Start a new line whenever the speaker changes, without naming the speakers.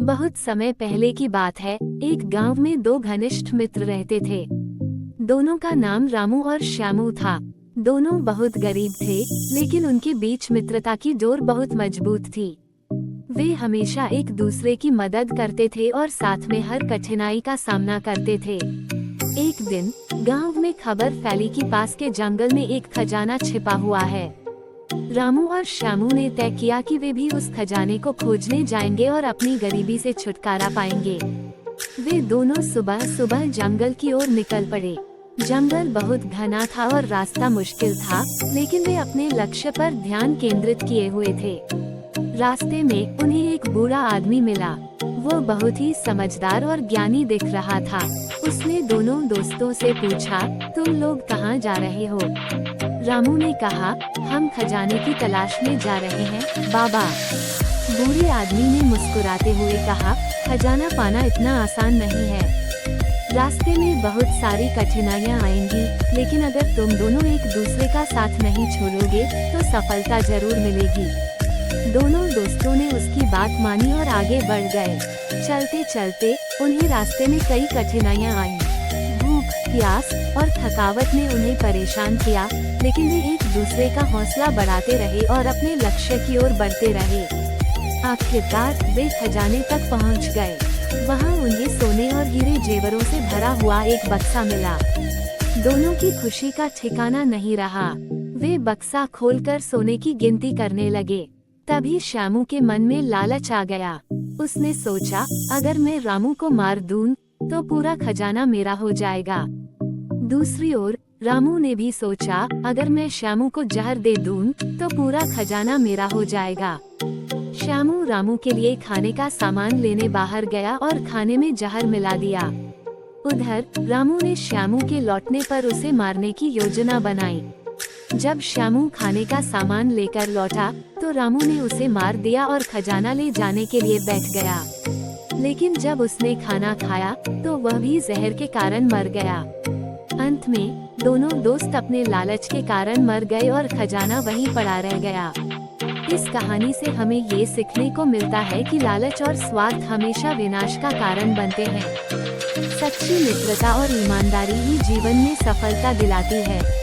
बहुत समय पहले की बात है। एक गांव में दो घनिष्ठ मित्र रहते थे। दोनों का नाम रामू और श्यामू था। दोनों बहुत गरीब थे, लेकिन उनके बीच मित्रता की डोर बहुत मजबूत थी। वे हमेशा एक दूसरे की मदद करते थे और साथ में हर कठिनाई का सामना करते थे। एक दिन गांव में खबर फैली कि पास के जंगल में एक खजाना छिपा हुआ है। रामू और श्यामू ने तय किया कि वे भी उस खजाने को खोजने जाएंगे और अपनी गरीबी से छुटकारा पाएंगे। वे दोनों सुबह सुबह जंगल की ओर निकल पड़े। जंगल बहुत घना था और रास्ता मुश्किल था, लेकिन वे अपने लक्ष्य पर ध्यान केंद्रित किए हुए थे। रास्ते में उन्हें एक बूढ़ा आदमी मिला। वो बहुत ही समझदार और ज्ञानी दिख रहा था। उसने दोनों दोस्तों से पूछा, तुम लोग कहाँ जा रहे हो? रामू ने कहा, हम खजाने की तलाश में जा रहे हैं बाबा। बूढ़े आदमी ने मुस्कुराते हुए कहा, खजाना पाना इतना आसान नहीं है। रास्ते में बहुत सारी कठिनाइयाँ आएंगी, लेकिन अगर तुम दोनों एक दूसरे का साथ नहीं छोड़ोगे तो सफलता जरूर मिलेगी। दोनों दोस्तों ने उसकी बात मानी और आगे बढ़ गए। चलते चलते उन्हें रास्ते में कई कठिनाइयाँ आईं। भूख, प्यास और थकावट ने उन्हें परेशान किया, लेकिन वे एक दूसरे का हौसला बढ़ाते रहे और अपने लक्ष्य की ओर बढ़ते रहे। आखिरकार वे खजाने तक पहुंच गए। वहां उन्हें सोने और हीरे जेवरों से भरा हुआ एक बक्सा मिला। दोनों की खुशी का ठिकाना नहीं रहा। वे बक्सा खोलकर सोने की गिनती करने लगे। तभी श्यामू के मन में लालच आ गया। उसने सोचा, अगर मैं रामू को मार दूं, तो पूरा खजाना मेरा हो जाएगा। दूसरी ओर रामू ने भी सोचा, अगर मैं श्यामू को जहर दे दूं, तो पूरा खजाना मेरा हो जाएगा। श्यामू रामू के लिए खाने का सामान लेने बाहर गया और खाने में जहर मिला दिया। उधर रामू ने श्यामू के लौटने पर उसे मारने की योजना बनाई। जब श्यामू खाने का सामान लेकर लौटा, तो रामू ने उसे मार दिया और खजाना ले जाने के लिए बैठ गया। लेकिन जब उसने खाना खाया, तो वह भी जहर के कारण मर गया। अंत में दोनों दोस्त अपने लालच के कारण मर गए और खजाना वहीं पड़ा रह गया। इस कहानी से हमें ये सीखने को मिलता है कि लालच और स्वार्थ हमेशा विनाश का कारण बनते हैं। सच्ची मित्रता और ईमानदारी ही जीवन में सफलता दिलाती है।